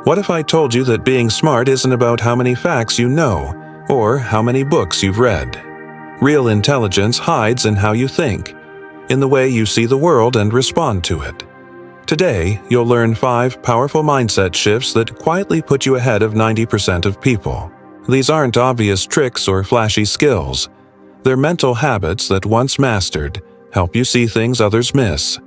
What if I told you that being smart isn't about how many facts you know or how many books you've read? Real intelligence hides in how you think, in the way you see the world and respond to it. Today, you'll learn 5 powerful mindset shifts that quietly put you ahead of 90% of people. These aren't obvious tricks or flashy skills. They're mental habits that, once mastered, help you see things others miss.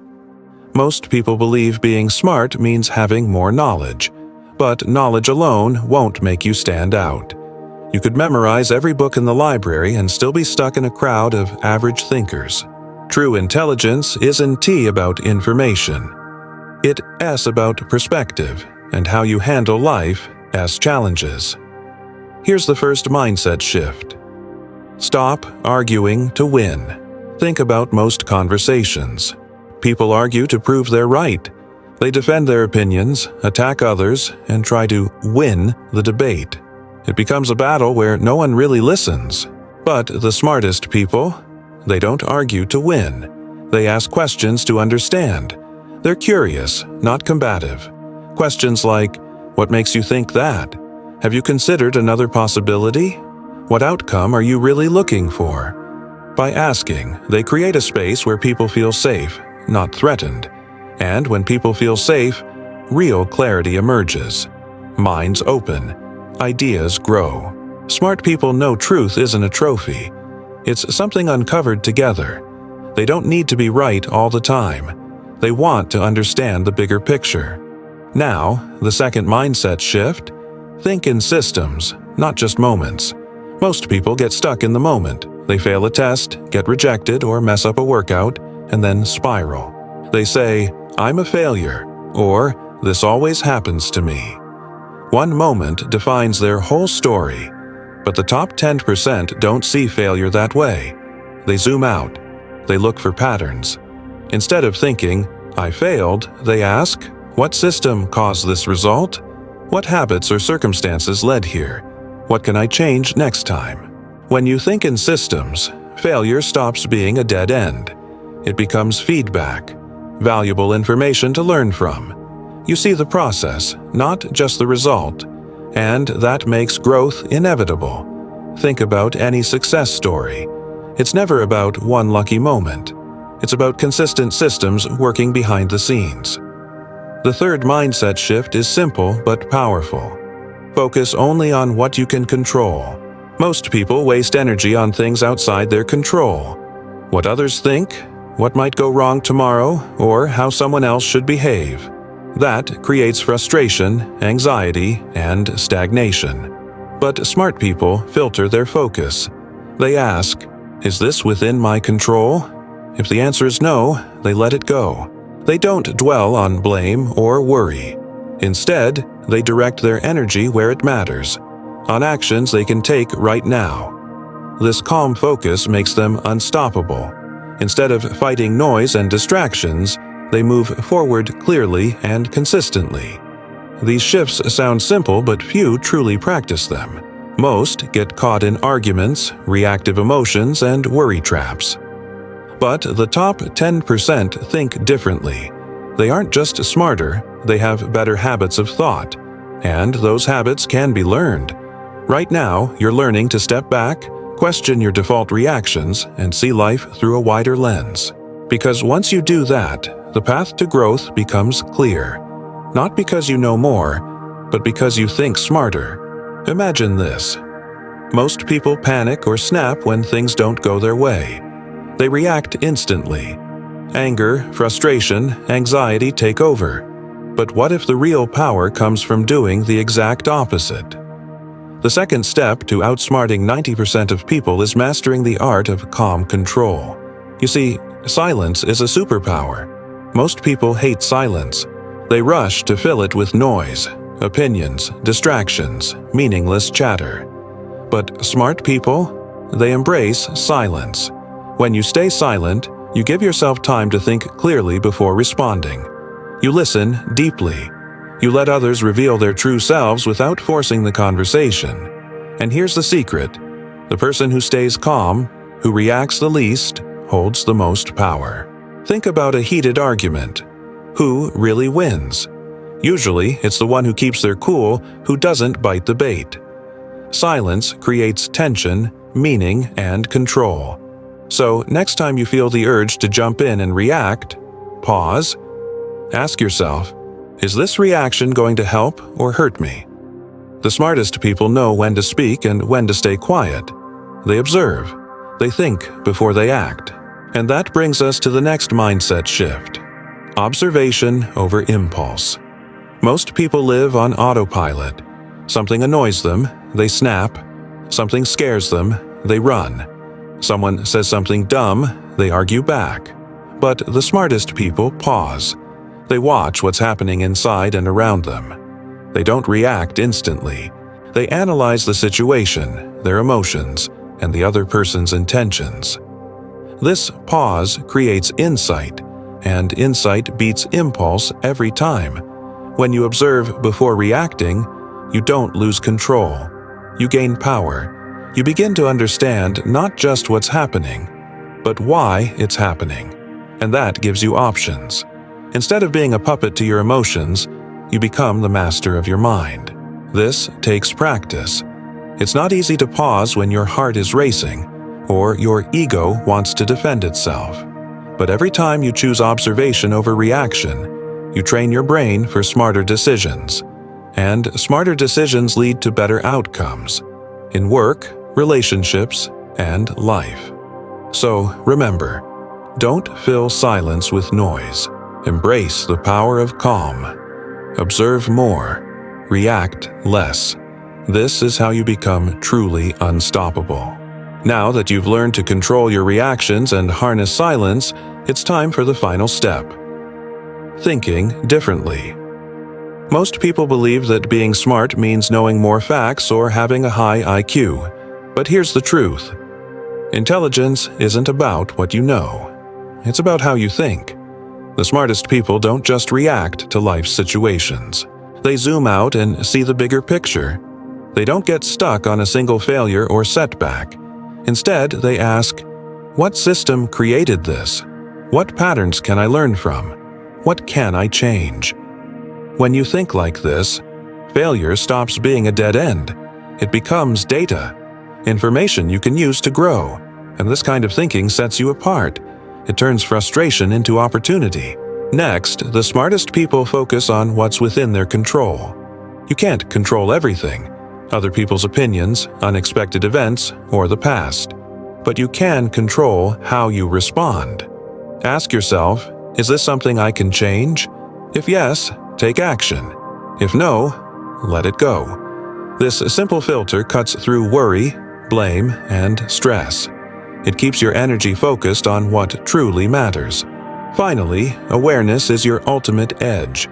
Most people believe being smart means having more knowledge, but knowledge alone won't make you stand out. You could memorize every book in the library and still be stuck in a crowd of average thinkers. True intelligence isn't about information. It's about perspective and how you handle life as challenges. Here's the first mindset shift. Stop arguing to win. Think about most conversations. People argue to prove they're right. They defend their opinions, attack others, and try to win the debate. It becomes a battle where no one really listens. But the smartest people, they don't argue to win. They ask questions to understand. They're curious, not combative. Questions like, what makes you think that? Have you considered another possibility? What outcome are you really looking for? By asking, they create a space where people feel safe, not threatened. And when people feel safe, real clarity emerges. Minds open. Ideas grow. Smart people know truth isn't a trophy. It's something uncovered together. They don't need to be right all the time. They want to understand the bigger picture. Now, the second mindset shift. Think in systems, not just moments. Most people get stuck in the moment. They fail a test, get rejected, or mess up a workout, and then spiral. They say, I'm a failure, or this always happens to me. One moment defines their whole story, but the top 10% don't see failure that way. They zoom out. They look for patterns. Instead of thinking, I failed, they ask, what system caused this result? What habits or circumstances led here? What can I change next time? When you think in systems, failure stops being a dead end. It becomes feedback, valuable information to learn from. You see the process, not just the result, and that makes growth inevitable. Think about any success story. It's never about one lucky moment. It's about consistent systems working behind the scenes. The third mindset shift is simple but powerful. Focus only on what you can control. Most people waste energy on things outside their control. What others think, what might go wrong tomorrow, or how someone else should behave. That creates frustration, anxiety, and stagnation. But smart people filter their focus. They ask, is this within my control? If the answer is no, they let it go. They don't dwell on blame or worry. Instead, they direct their energy where it matters, on actions they can take right now. This calm focus makes them unstoppable. Instead of fighting noise and distractions, they move forward clearly and consistently. These shifts sound simple, but few truly practice them. Most get caught in arguments, reactive emotions, and worry traps. But the top 10% think differently. They aren't just smarter, they have better habits of thought. And those habits can be learned. Right now, you're learning to step back, question your default reactions, and see life through a wider lens. Because once you do that, the path to growth becomes clear. Not because you know more, but because you think smarter. Imagine this. Most people panic or snap when things don't go their way. They react instantly. Anger, frustration, anxiety take over. But what if the real power comes from doing the exact opposite? The second step to outsmarting 90% of people is mastering the art of calm control. You see, silence is a superpower. Most people hate silence. They rush to fill it with noise, opinions, distractions, meaningless chatter. But smart people, they embrace silence. When you stay silent, you give yourself time to think clearly before responding. You listen deeply. You let others reveal their true selves without forcing the conversation. And here's the secret. The person who stays calm, who reacts the least, holds the most power. Think about a heated argument. Who really wins? Usually, it's the one who keeps their cool who doesn't bite the bait. Silence creates tension, meaning, and control. So, next time you feel the urge to jump in and react, pause. Ask yourself, is this reaction going to help or hurt me? The smartest people know when to speak and when to stay quiet. They observe. They think before they act. And that brings us to the next mindset shift. Observation over impulse. Most people live on autopilot. Something annoys them, they snap. Something scares them, they run. Someone says something dumb, they argue back. But the smartest people pause. They watch what's happening inside and around them. They don't react instantly. They analyze the situation, their emotions, and the other person's intentions. This pause creates insight, and insight beats impulse every time. When you observe before reacting, you don't lose control. You gain power. You begin to understand not just what's happening, but why it's happening. And that gives you options. Instead of being a puppet to your emotions, you become the master of your mind. This takes practice. It's not easy to pause when your heart is racing, or your ego wants to defend itself. But every time you choose observation over reaction, you train your brain for smarter decisions. And smarter decisions lead to better outcomes in work, relationships, and life. So remember, don't fill silence with noise. Embrace the power of calm. Observe more. React less. This is how you become truly unstoppable. Now that you've learned to control your reactions and harness silence, it's time for the final step. Thinking differently. Most people believe that being smart means knowing more facts or having a high IQ. But here's the truth. Intelligence isn't about what you know. It's about how you think. The smartest people don't just react to life's situations. They zoom out and see the bigger picture. They don't get stuck on a single failure or setback. Instead, they ask, what system created this? What patterns can I learn from? What can I change? When you think like this, failure stops being a dead end. It becomes data, information you can use to grow. And this kind of thinking sets you apart. It turns frustration into opportunity. Next, the smartest people focus on what's within their control. You can't control everything, other people's opinions, unexpected events, or the past. But you can control how you respond. Ask yourself, is this something I can change? If yes, take action. If no, let it go. This simple filter cuts through worry, blame, and stress. It keeps your energy focused on what truly matters. Finally, awareness is your ultimate edge.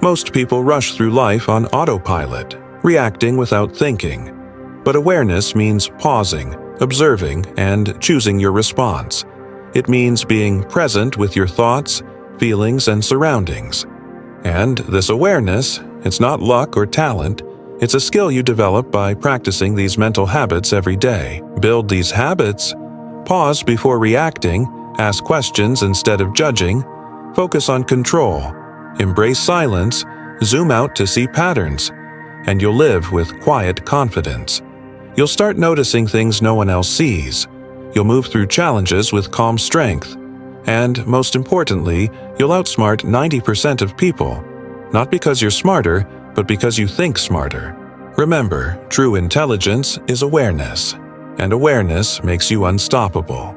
Most people rush through life on autopilot, reacting without thinking. But awareness means pausing, observing, and choosing your response. It means being present with your thoughts, feelings, and surroundings. And this awareness, it's not luck or talent. It's a skill you develop by practicing these mental habits every day. Build these habits. Pause before reacting, ask questions instead of judging, focus on control, embrace silence, zoom out to see patterns, and you'll live with quiet confidence. You'll start noticing things no one else sees. You'll move through challenges with calm strength. And, most importantly, you'll outsmart 90% of people, not because you're smarter, but because you think smarter. Remember, true intelligence is awareness. And awareness makes you unstoppable.